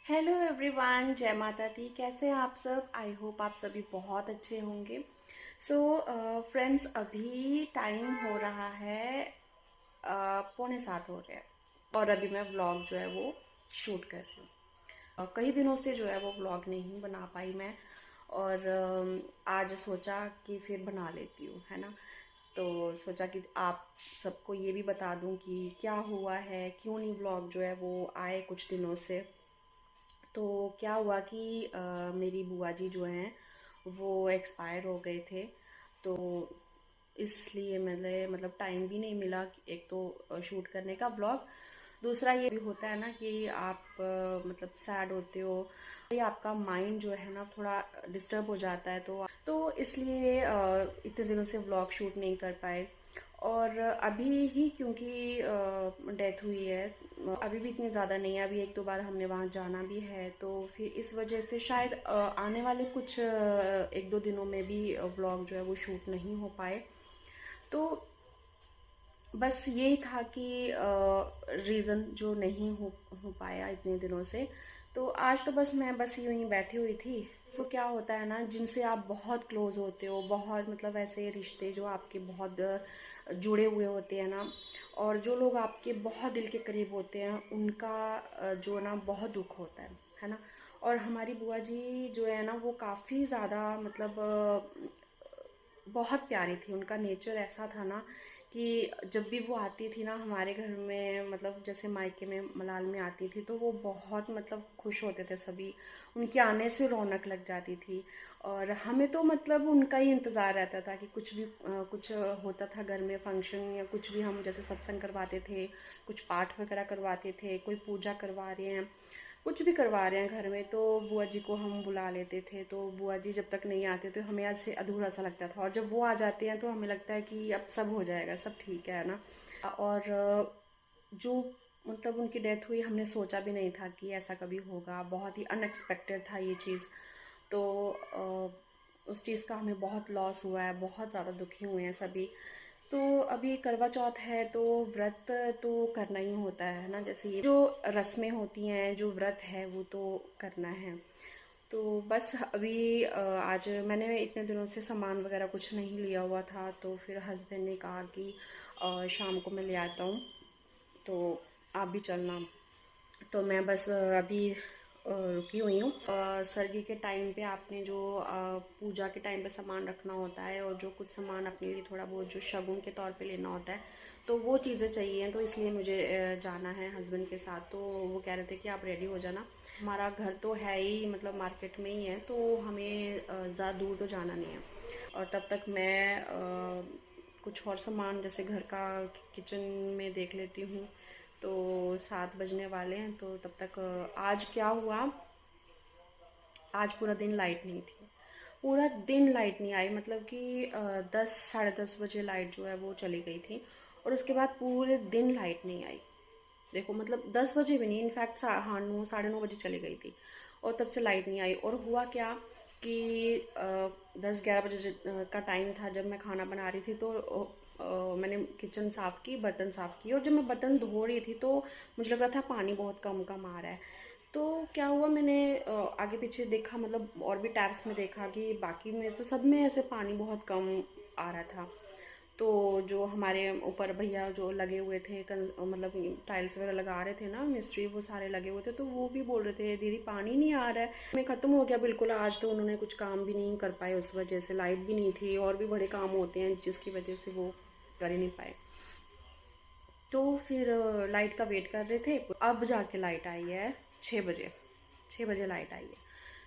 Hello everyone, जय माता दी। कैसे हैं आप सब? आई होप आप सभी बहुत अच्छे होंगे। सो फ्रेंड्स, अभी टाइम हो रहा है 6:45 हो रहे हैं और अभी मैं व्लॉग जो है वो शूट कर रही हूँ। कई दिनों से जो है वो व्लॉग नहीं बना पाई मैं, और आज सोचा कि फिर बना लेती हूँ, है ना। तो सोचा कि आप सबको ये भी बता दूँ कि क्या हुआ है, क्यों नहीं व्लॉग जो है वो आए कुछ दिनों से। तो क्या हुआ कि मेरी बुआ जी जो हैं वो एक्सपायर हो गए थे। तो इसलिए मैंने मतलब टाइम भी नहीं मिला एक तो शूट करने का व्लॉग। दूसरा ये भी होता है ना कि आप मतलब सैड होते हो, ये आपका माइंड जो है ना थोड़ा डिस्टर्ब हो जाता है। तो इसलिए इतने दिनों से व्लॉग शूट नहीं कर पाए। और अभी ही क्योंकि डेथ हुई है, अभी भी इतनी ज़्यादा नहीं है, अभी एक दो बार हमने वहाँ जाना भी है, तो फिर इस वजह से शायद आने वाले कुछ एक दो दिनों में भी व्लॉग जो है वो शूट नहीं हो पाए। तो बस यही था कि रीज़न जो नहीं हो पाया इतने दिनों से। तो आज तो मैं बस यूं ही बैठी हुई थी। सो क्या होता है ना, जिनसे आप बहुत क्लोज होते हो, बहुत मतलब ऐसे रिश्ते जो आपके बहुत जुड़े हुए होते हैं ना, और जो लोग आपके बहुत दिल के करीब होते हैं उनका जो ना बहुत दुख होता है ना। और हमारी बुआ जी जो है ना वो काफ़ी ज़्यादा मतलब बहुत प्यारी थी। उनका नेचर ऐसा था ना कि जब भी वो आती थी ना हमारे घर में, मतलब जैसे मायके में मलाल में आती थी, तो वो बहुत मतलब खुश होते थे सभी। उनके आने से रौनक लग जाती थी। और हमें तो मतलब उनका ही इंतज़ार रहता था कि कुछ भी कुछ होता था घर में फंक्शन या कुछ भी, हम जैसे सत्संग करवाते थे, कुछ पाठ वगैरह करवाते थे, कोई पूजा करवा रहे हैं, कुछ भी करवा रहे हैं घर में, तो बुआ जी को हम बुला लेते थे। तो बुआ जी जब तक नहीं आते तो हमें ऐसे अधूरा सा लगता था, और जब वो आ जाते हैं तो हमें लगता है कि अब सब हो जाएगा, सब ठीक है ना। और जो मतलब उनकी डेथ हुई, हमने सोचा भी नहीं था कि ऐसा कभी होगा, बहुत ही अनएक्सपेक्टेड था ये चीज़। तो उस चीज़ का हमें बहुत लॉस हुआ है, बहुत ज़्यादा दुखी हुए हैं सभी। तो अभी करवा चौथ है तो व्रत तो करना ही होता है ना, जैसे ये जो रस्में होती हैं, जो व्रत है वो तो करना है। तो बस अभी आज मैंने इतने दिनों से सामान वगैरह कुछ नहीं लिया हुआ था, तो फिर हस्बैंड ने कहा कि शाम को मैं ले आता हूँ, तो आप भी चलना। तो मैं बस अभी रुकी हुई हूँ। सर्गी के टाइम पे आपने जो पूजा के टाइम पे सामान रखना होता है, और जो कुछ सामान अपने लिए थोड़ा बहुत जो शगुन के तौर पे लेना होता है, तो वो चीज़ें चाहिए। तो इसलिए मुझे जाना है हस्बैंड के साथ। तो वो कह रहे थे कि आप रेडी हो जाना। हमारा घर तो है ही मतलब मार्केट में ही है, तो हमें ज़्यादा दूर तो जाना नहीं है। और तब तक मैं कुछ और सामान जैसे घर का किचन में देख लेती हूँ। तो 7 बजने वाले हैं, तो तब तक आज क्या हुआ, आज पूरा दिन लाइट नहीं थी। पूरा दिन लाइट नहीं आई, मतलब कि 10 साढ़े 10 बजे लाइट जो है वो चली गई थी, और उसके बाद पूरे दिन लाइट नहीं आई। देखो मतलब 10 बजे भी नहीं, इनफैक्ट हाँ 9 साढ़े 9 बजे चली गई थी, और तब से लाइट नहीं आई। और हुआ क्या कि 10-11 बजे का टाइम था जब मैं खाना बना रही थी। तो मैंने किचन साफ़ की, बर्तन साफ़ किए, और जब मैं बर्तन धो रही थी तो मुझे लग रहा था पानी बहुत कम कम आ रहा है। तो क्या हुआ, मैंने आगे पीछे देखा, मतलब और भी टैप्स में देखा कि बाकी में तो सब में ऐसे पानी बहुत कम आ रहा था। तो जो हमारे ऊपर भैया जो लगे हुए थे, मतलब टाइल्स वगैरह लगा रहे थे ना मिस्त्री, वो सारे लगे हुए थे, तो वो भी बोल रहे थे दीदी पानी नहीं आ रहा है, में ख़त्म हो गया बिल्कुल। आज तो उन्होंने कुछ काम भी नहीं कर पाए, उस वजह से लाइट भी नहीं थी, और भी बड़े काम होते हैं जिसकी वजह से वो कर ही नहीं पाए। तो फिर लाइट का वेट कर रहे थे, अब जाके लाइट आई है 6 बजे। 6 बजे लाइट आई है।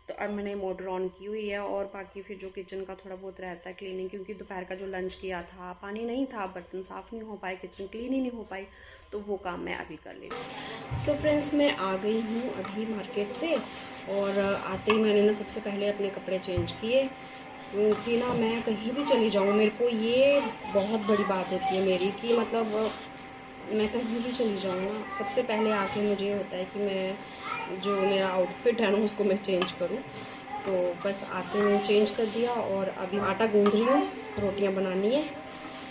तो अब मैंने मोटर ऑन की हुई है, और बाकी फिर जो किचन का थोड़ा बहुत रहता है क्लीनिंग, क्योंकि दोपहर का जो लंच किया था पानी नहीं था, बर्तन साफ़ नहीं हो पाए, किचन क्लीन ही नहीं हो पाई, तो वो काम मैं अभी कर लेती हूँ। सो फ्रेंड्स, मैं आ गई हूँ अभी मार्केट से, और आते ही मैंने ना सबसे पहले अपने कपड़े चेंज किए, क्योंकि ना मैं कहीं भी चली जाऊँ, मेरे को ये बहुत बड़ी बात होती है मेरी कि मतलब मैं कहीं भी चली जाऊँ ना, सबसे पहले आके मुझे ये होता है कि मैं जो मेरा आउटफिट है ना उसको मैं चेंज करूँ। तो बस आते मैंने चेंज कर दिया, और अभी आटा गूंद रही हूँ, रोटियाँ बनानी है।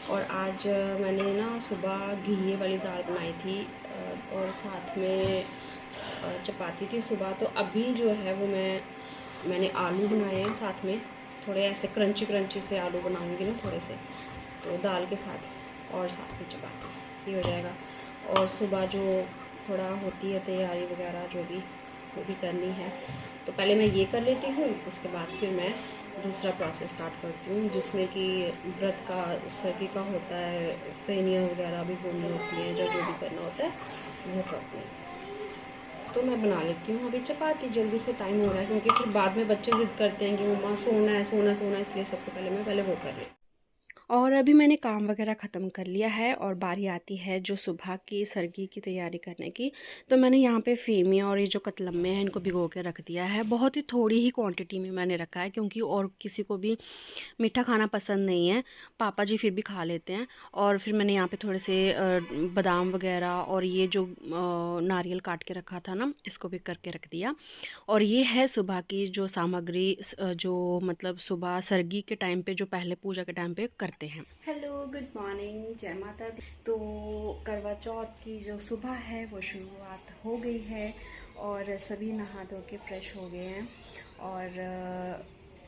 और आज मैंने ना सुबह घी वाली दाल बनाई थी, और साथ में चपाती थी सुबह, तो अभी जो है वो मैंने आलू बनाए हैं साथ में, थोड़े ऐसे क्रंची क्रंची से आलू बनाऊंगी ना थोड़े से, तो दाल के साथ और साथ में चपाती ये हो जाएगा। और सुबह जो थोड़ा होती है तैयारी वगैरह जो भी वो भी करनी है, तो पहले मैं ये कर लेती हूँ, उसके बाद फिर मैं दूसरा प्रोसेस स्टार्ट करती हूँ, जिसमें कि व्रत का सर्दी का होता है, फेनियाँ वगैरह भी होनी होती हैं, जो भी करना होता है वो करती हूँ। तो मैं बना लेती हूँ अभी चपाती, जल्दी से टाइम हो रहा है, क्योंकि फिर बाद में बच्चे ज़िद करते हैं कि मम्मा सोना है सोना सोना, इसलिए सबसे पहले मैं पहले वो कर लेती हूँ। और अभी मैंने काम वगैरह ख़त्म कर लिया है और बारी आती है जो सुबह की सरगी की तैयारी करने की। तो मैंने यहाँ पे फेमिया और ये जो कतलम्मे हैं इनको भिगो के रख दिया है। बहुत ही थोड़ी ही क्वांटिटी में मैंने रखा है, क्योंकि और किसी को भी मीठा खाना पसंद नहीं है। पापा जी फिर भी खा लेते हैं। और फिर मैंने यहाँ पे थोड़े से बादाम वगैरह और ये जो नारियल काट के रखा था ना, इसको भी करके रख दिया। और ये है सुबह की जो सामग्री, जो मतलब सुबह सरगी के टाइम पे, जो पहले पूजा के टाइम पे करते हैं। हेलो, गुड मॉर्निंग, जय माता दी। तो करवा चौथ की जो सुबह है वो शुरुआत हो गई है और सभी नहा धो के फ्रेश हो गए हैं। और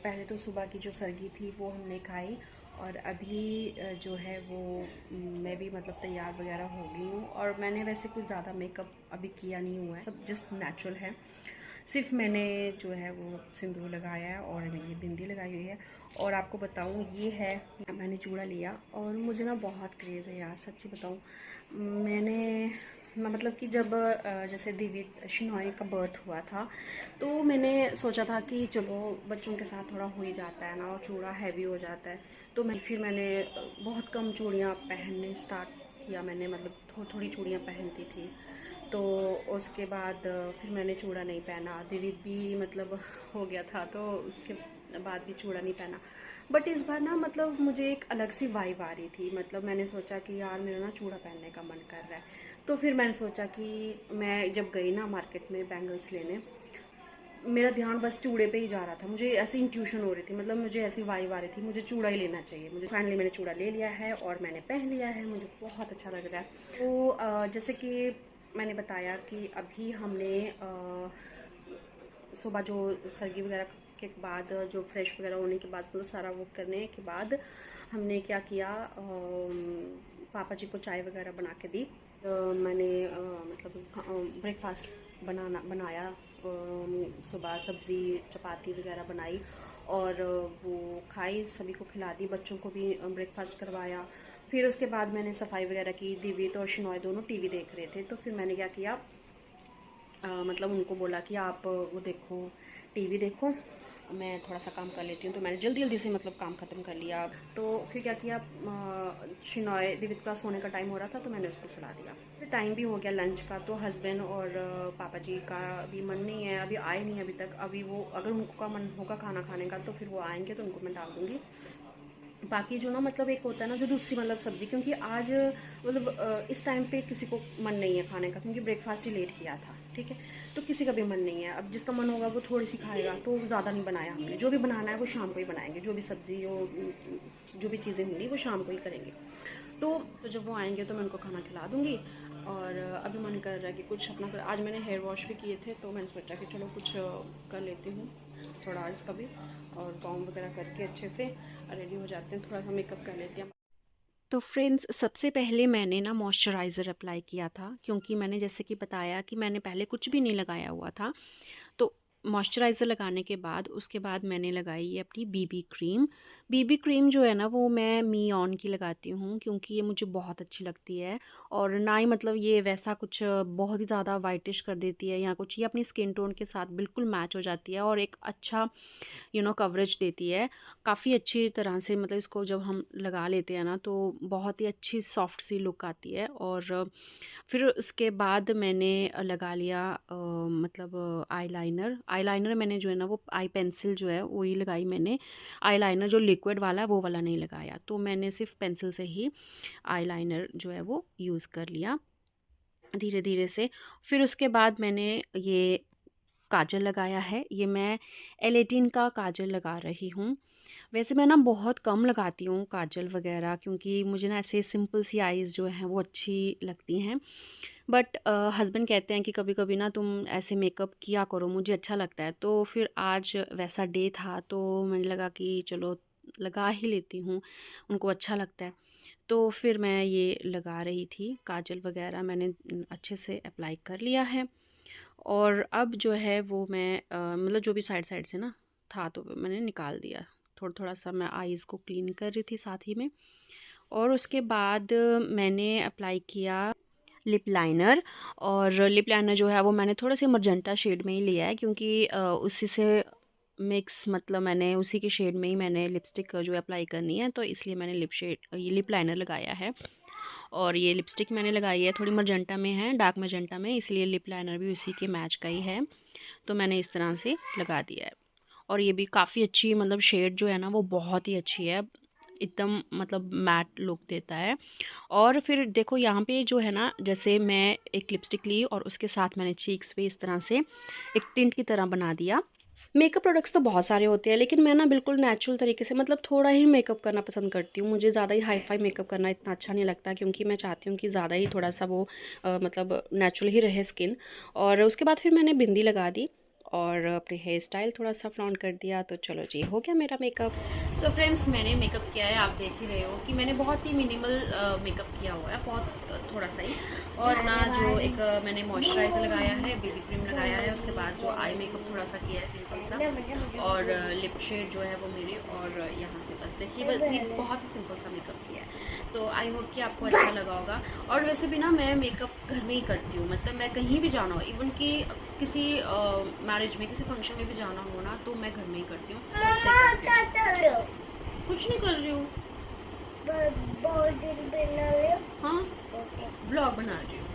पहले तो सुबह की जो सरगी थी वो हमने खाई, और अभी जो है वो मैं भी मतलब तैयार वगैरह हो गई हूँ। और मैंने वैसे कुछ ज़्यादा मेकअप अभी किया नहीं हुआ है, सब जस्ट नेचुरल है। सिर्फ मैंने जो है वो सिंदूर लगाया है और ये बिंदी लगाई हुई है। और आपको बताऊँ, ये है, मैंने चूड़ा लिया और मुझे ना बहुत क्रेज़ है यार, सच्ची बताऊँ। मैंने मतलब कि जब जैसे दिव्य शिनॉय का बर्थ हुआ था, तो मैंने सोचा था कि चलो बच्चों के साथ थोड़ा हो ही जाता है ना, और चूड़ा हैवी हो जाता है। तो मैंने बहुत कम चूड़ियाँ पहनने स्टार्ट किया मैंने, मतलब थोड़ी चूड़ियाँ पहनती थी। तो उसके बाद फिर मैंने चूड़ा नहीं पहना, दिव्य भी मतलब हो गया था, तो उसके बाद भी चूड़ा नहीं पहना। बट इस बार ना मतलब मुझे एक अलग सी वाइब आ रही थी, मतलब मैंने सोचा कि यार मेरा ना चूड़ा पहनने का मन कर रहा है। तो फिर मैंने सोचा कि मैं जब गई ना मार्केट में बैंगल्स लेने, मेरा ध्यान बस चूड़े पे ही जा रहा था। मुझे ऐसी इंट्यूशन हो रही थी, मतलब मुझे ऐसी वाइब आ रही थी, मुझे चूड़ा ही लेना चाहिए। मुझे फाइनली मैंने चूड़ा ले लिया है और मैंने पहन लिया है, मुझे बहुत अच्छा लग रहा है। तो जैसे कि मैंने बताया कि अभी हमने सुबह जो सरगी वगैरह के बाद, जो फ्रेश वगैरह होने के बाद, मतलब सारा वो करने के बाद हमने क्या किया, पापा जी को चाय वगैरह बना के दी। मैंने मतलब ब्रेकफास्ट बनाया, सुबह सब्ज़ी चपाती वगैरह बनाई और वो खाई, सभी को खिला दी, बच्चों को भी ब्रेकफास्ट करवाया। फिर उसके बाद मैंने सफाई वगैरह की। दिव्य और शिनॉय दोनों टीवी देख रहे थे, तो फिर मैंने क्या किया, मतलब उनको बोला कि आप वो देखो, टीवी देखो, मैं थोड़ा सा काम कर लेती हूँ। तो मैंने जल्दी जल्दी से मतलब काम ख़त्म कर लिया। तो फिर क्या किया, शिनॉय दिवित का सोने का टाइम हो रहा था, तो मैंने उसको सुला दिया। फिर टाइम भी हो गया लंच का, तो हस्बैंड और पापा जी का भी मन नहीं है, अभी आए नहीं अभी तक। अभी वो अगर उनका मन होगा खाना खाने का, तो फिर वो आएंगे तो उनको मैं डाल दूँगी। बाकी जो ना मतलब एक होता है ना जो दूसरी मतलब सब्ज़ी, क्योंकि आज मतलब इस टाइम पे किसी को मन नहीं है खाने का, क्योंकि ब्रेकफास्ट ही लेट किया था, ठीक है। तो किसी का भी मन नहीं है, अब जिसका मन होगा वो थोड़ी सी खाएगा, तो ज़्यादा नहीं बनाया हमने। जो भी बनाना है वो शाम को ही बनाएंगे, जो भी सब्ज़ी जो भी चीज़ें होंगी वो शाम को ही करेंगे। तो जब वो आएंगे तो मैं उनको खाना खिला दूँगी। और अभी मन कर रहा है कि कुछ अपना आज मैंने हेयर वॉश भी किए थे, तो मैंने सोचा कि चलो कुछ कर लेती हूँ थोड़ा इसका भी, और बाउंड वगैरह करके अच्छे से रेडी हो जाते हैं, थोड़ा सा मेकअप कर लेते हैं। तो फ्रेंड्स, सबसे पहले मैंने ना मॉइस्चराइज़र अप्लाई किया था, क्योंकि मैंने जैसे कि बताया कि मैंने पहले कुछ भी नहीं लगाया हुआ था। तो मॉइस्चराइज़र लगाने के बाद उसके बाद मैंने लगाई ये अपनी बीबी क्रीम। बीबी क्रीम जो है ना वो मैं मी ऑन की लगाती हूँ, क्योंकि ये मुझे बहुत अच्छी लगती है। और ना ही मतलब ये वैसा कुछ बहुत ही ज़्यादा वाइटिश कर देती है या कुछ, ये अपनी स्किन टोन के साथ बिल्कुल मैच हो जाती है और एक अच्छा कवरेज देती है काफ़ी अच्छी तरह से। मतलब इसको जब हम लगा लेते हैं ना, तो बहुत ही अच्छी सॉफ्ट सी लुक आती है। और फिर उसके बाद मैंने लगा लिया मतलब आईलाइनर मैंने जो है ना वो आई पेंसिल जो है वही लगाई मैंने। आईलाइनर जो लिक्विड वाला है वो वाला नहीं लगाया, तो मैंने सिर्फ पेंसिल से ही आईलाइनर जो है वो यूज़ कर लिया धीरे धीरे से। फिर उसके बाद मैंने ये काजल लगाया है, ये मैं L18 का काजल लगा रही हूँ। वैसे मैं ना बहुत कम लगाती हूँ काजल वगैरह, क्योंकि मुझे ना ऐसे सिंपल सी आईज़ जो हैं वो अच्छी लगती हैं। बट हस्बैंड कहते हैं कि कभी कभी ना तुम ऐसे मेकअप किया करो, मुझे अच्छा लगता है। तो फिर आज वैसा डे था तो मैंने लगा कि चलो लगा ही लेती हूँ, उनको अच्छा लगता है। तो फिर मैं ये लगा रही थी काजल वगैरह, मैंने अच्छे से अप्लाई कर लिया है। और अब जो है वो मैं मतलब जो भी साइड साइड से ना था तो मैंने निकाल दिया। थोड़ा थोड़ा सा मैं आईज़ को क्लीन कर रही थी साथ ही में। और उसके बाद मैंने अप्लाई किया लिप लाइनर। और लिप लाइनर जो है वो मैंने थोड़ा सा मजेंटा शेड में ही लिया है, क्योंकि उसी से मिक्स, मतलब मैंने उसी के शेड में ही मैंने लिपस्टिक जो अप्लाई करनी है, तो इसलिए मैंने ये लिप लाइनर लगाया है। और ये लिपस्टिक मैंने लगाई है थोड़ी मजेंटा में है, डार्क मजेंटा में, इसलिए लिप लाइनर भी उसी के मैच का ही है। तो मैंने इस तरह से लगा दिया है। और ये भी काफ़ी अच्छी, मतलब शेड जो है ना वो बहुत ही अच्छी है, एकदम मतलब मैट लुक देता है। और फिर देखो यहाँ पे जो है ना, जैसे मैं एक लिपस्टिक ली और उसके साथ मैंने चीक्स पे इस तरह से एक टिंट की तरह बना दिया। मेकअप प्रोडक्ट्स तो बहुत सारे होते हैं, लेकिन मैं ना बिल्कुल नेचुरल तरीके से, मतलब थोड़ा ही मेकअप करना पसंद करती हूँ। मुझे ज़्यादा ही हाई फाई मेकअप करना इतना अच्छा नहीं लगता, क्योंकि मैं चाहती हूँ कि ज़्यादा ही थोड़ा सा वो मतलब नेचुरल ही रहे स्किन। और उसके बाद फिर मैंने बिंदी लगा दी और अपने हेयर स्टाइल थोड़ा सा फ्लॉन्ट कर दिया। तो चलो जी, हो गया मेरा मेकअप। सो फ्रेंड्स, मैंने मेकअप किया है, आप देख ही रहे हो कि मैंने बहुत ही मिनिमल मेकअप किया हुआ है, बहुत थोड़ा सा ही। और ना जो एक मैंने मॉइस्चराइज़र लगाया है, बेबी क्रीम लगाया है, उसके बाद जो आई मेकअप थोड़ा सा किया है सिंपल सा, और लिप शेड जो है वो मेरी, और यहाँ से बस देखिए, बस ये बहुत ही सिंपल सा मेकअप किया है। तो आई होप कि आपको अच्छा लगा होगा। और वैसे भी ना मैं मेकअप घर में ही करती हूँ, मतलब मैं कहीं भी जाना हो, इवन कि किसी मैरिज में, किसी फंक्शन में भी जाना हो ना, तो मैं घर में ही करती हूँ। कुछ नहीं कर रही हूँ, हाँ ब्लॉग बना रही हूँ।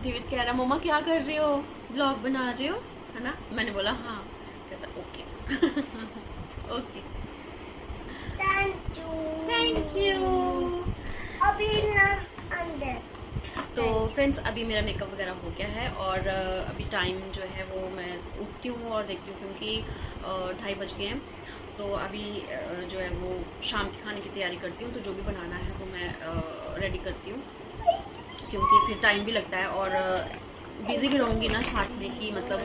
डेविड कह रहा मम्मा क्या कर रही हो, ब्लॉग बना रही हो, है ना। मैंने बोला हाँ, कहता ओके। Okay, thank you. अभी ना अंदर। तो फ्रेंड्स, अभी मेरा मेकअप वगैरह हो गया है, और अभी टाइम जो है वो मैं उठती हूँ और देखती हूँ, क्योंकि 2:30 बज गए हैं। तो अभी जो है वो शाम के खाने की तैयारी करती हूँ, तो जो भी बनाना है वो मैं रेडी करती हूँ, क्योंकि फिर टाइम भी लगता है। और बिज़ी भी रहूँगी ना साथ में, कि मतलब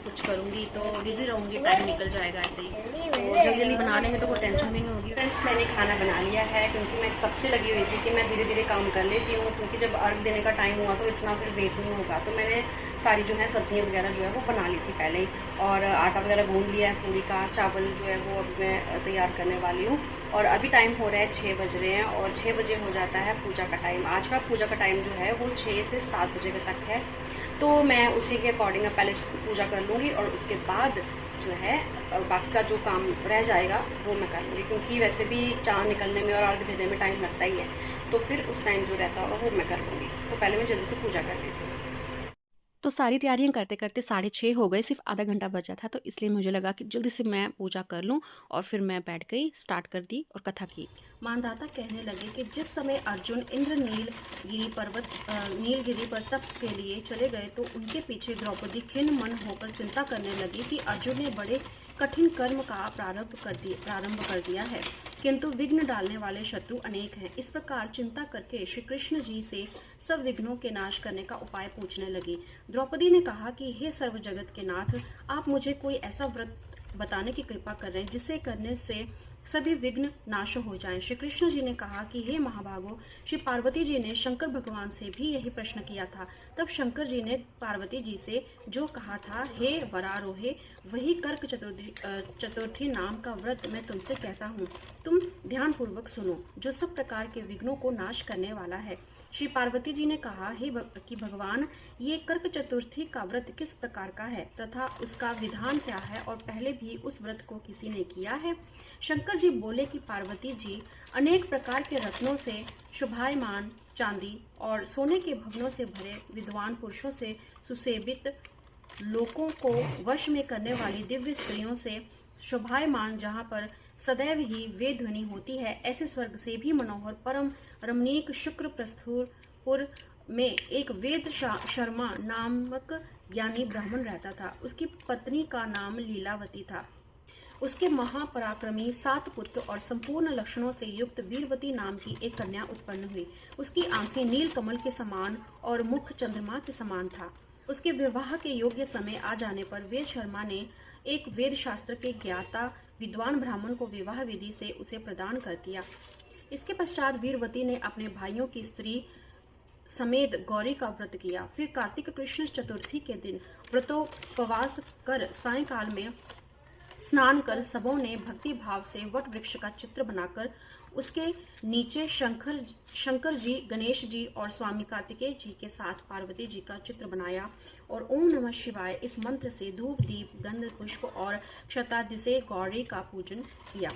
कुछ करूँगी तो बिज़ी रहूँगी, टाइम निकल जाएगा ऐसे ही। तो जल्दी जल्दी बना लेंगे तो कोई टेंशन भी नहीं होगी। फ्रेंड्स, मैंने खाना बना लिया है, क्योंकि मैं कब से लगी हुई थी कि मैं धीरे धीरे काम कर लेती हूँ, क्योंकि जब अर्घ देने का टाइम हुआ तो इतना फिर वेट नहीं होगा। तो मैंने सारी जो है सब्जियाँ वगैरह जो है वो बना ली थी पहले ही, और आटा वगैरह गूँध लिया है पूरी का। चावल जो है वो अभी मैं तैयार करने वाली हूँ। और अभी टाइम हो रहा है 6 बज रहे हैं, और 6 बजे हो जाता है पूजा का टाइम। आज का पूजा का टाइम जो है वो 6 से 7 बजे तक है। तो मैं उसी के अकॉर्डिंग पहले पूजा कर लूँगी, और उसके बाद जो है बाकी का जो काम रह जाएगा वो मैं कर लूँगी, क्योंकि वैसे भी चाँद निकलने में और अर्घ देने में टाइम लगता ही है। तो फिर उस टाइम जो रहता होगा वो मैं कर लूँगी। तो पहले मैं जल्दी से पूजा कर लेती हूँ। तो सारी तैयारियां करते करते 6:30 हो गए, सिर्फ आधा घंटा बचा था, तो इसलिए मुझे लगा कि जल्दी से मैं पूजा कर लूं। और फिर मैं बैठ गई, स्टार्ट कर दी और कथा की। मानदाता कहने लगे कि जिस समय अर्जुन इंद्र नीलगिरी पर तप के लिए चले गए, तो उनके पीछे द्रौपदी खिन्न मन होकर चिंता करने लगी कि अर्जुन ने बड़े कठिन कर्म का प्रारंभ कर दिया है, किंतु विघ्न डालने वाले शत्रु अनेक हैं। इस प्रकार चिंता करके श्री कृष्ण जी से सब विघ्नों के नाश करने का उपाय पूछने लगी। द्रौपदी ने कहा कि हे सर्व जगत के नाथ, आप मुझे कोई ऐसा व्रत बताने की कृपा कर रहे हैं जिसे करने से सभी विघ्न नाश हो जाएं। श्री कृष्ण जी ने कहा कि हे महाभागो, श्री पार्वती जी ने शंकर भगवान से भी यही प्रश्न किया था। तब शंकर जी ने पार्वती जी से जो कहा था, हे वरारोहे, वही कर्क चतुर्थी नाम का व्रत मैं तुमसे कहता हूँ। तुम ध्यान पूर्वक सुनो, जो सब प्रकार के विघ्नों को नाश करने वाला है। श्री पार्वती जी ने कहा, कि भगवान, ये कर्क चतुर्थी का व्रत किस प्रकार का है तथा उसका विधान क्या है, और पहले भी उस व्रत को किसी ने किया है? शंकर जी बोले कि पार्वती जी, अनेक प्रकार के रत्नों से शोभायमान, चांदी और सोने के भवनों से भरे, विद्वान पुरुषों से सुसेवित, लोगों को वश में करने वाली दिव्य स्त्रियों से शोभायमान, जहाँ पर सदैव ही वेद ध्वनि होती है, ऐसे स्वर्ग से भी मनोहर परम रमणीक शुक्र प्रस्थुरपुर में एक वेद शर्मा नामक ज्ञानी ब्राह्मण रहता था। उसकी पत्नी का नाम लीलावती था। उसके महापराक्रमी 7 पुत्र और संपूर्ण लक्षणों से युक्त वीरवती नाम की एक कन्या उत्पन्न हुई। उसकी आंखें नील कमल के समान और मुख चंद्रमा के समान था। उसके विवाह के योग्य समय आ जाने पर वेद शर्मा ने एक वेद शास्त्र के ज्ञाता विद्वान ब्राह्मण को विवाह विधि से उसे प्रदान कर दिया। इसके पश्चात वीरवती ने अपने भाइयों की स्त्री समेत गौरी का व्रत किया। फिर कार्तिक कृष्ण चतुर्थी के दिन व्रतोपवास कर सायंकाल में स्नान कर सबों ने भक्ति भाव से वट वृक्ष का चित्र बनाकर उसके नीचे शंकर जी, गणेश जी और स्वामी कार्तिकेय जी के साथ पार्वती जी का चित्र बनाया और ओम नमः शिवाय इस मंत्र से धूप दीप गंध पुष्प और क्षतादि से गौरी का पूजन किया।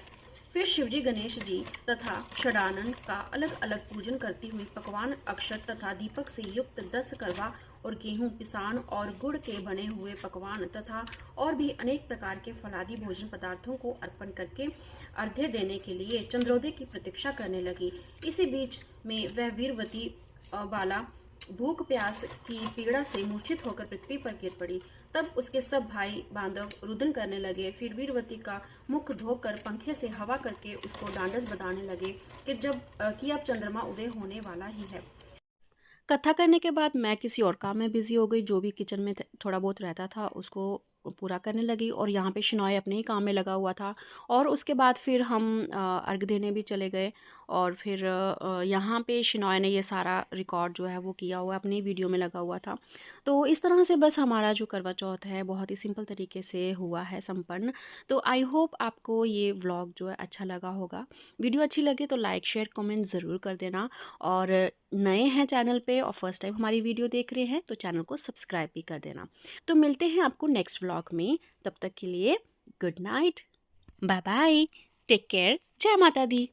फिर शिवजी, गणेश जी तथा षडानन का अलग अलग पूजन करती हुई पकवान अक्षत तथा दीपक से युक्त 10 करवा और गेहूं, पिसान और गुड़ के बने हुए पकवान तथा और भी अनेक प्रकार के फलादि भोजन पदार्थों को अर्पण करके अर्घ्य देने के लिए चंद्रोदय की प्रतीक्षा करने लगी। इसी बीच में वह वीरवती बाला भूख प्यास की पीड़ा से मूर्छित होकर पृथ्वी पर गिर पड़ी। तब उसके सब भाई बांधव रुदन करने लगे। फिर वीरवती का मुख धोकर पंखे से हवा करके उसको डांडस बजाने लगे कि अब चंद्रमा उदय होने वाला ही है। कथा करने के बाद मैं किसी और काम में बिजी हो गई। जो भी किचन में थोड़ा बहुत रहता था उसको पूरा करने लगी और यहाँ पे शिनॉय अपने ही काम में लगा हुआ था। और उसके बाद फिर हम अर्घ देने भी चले गए और फिर यहाँ पे शिनॉय ने ये सारा रिकॉर्ड जो है वो किया हुआ अपनी वीडियो में लगा हुआ था। तो इस तरह से बस हमारा जो करवा चौथ है बहुत ही सिंपल तरीके से हुआ है संपन्न। तो आई होप आपको ये व्लॉग जो है अच्छा लगा होगा। वीडियो अच्छी लगे तो लाइक शेयर कमेंट ज़रूर कर देना और नए हैं चैनल पे और फर्स्ट टाइम हमारी वीडियो देख रहे हैं तो चैनल को सब्सक्राइब भी कर देना। तो मिलते हैं आपको नेक्स्ट व्लॉग में, तब तक के लिए good night, bye bye, take care, जय माता दी।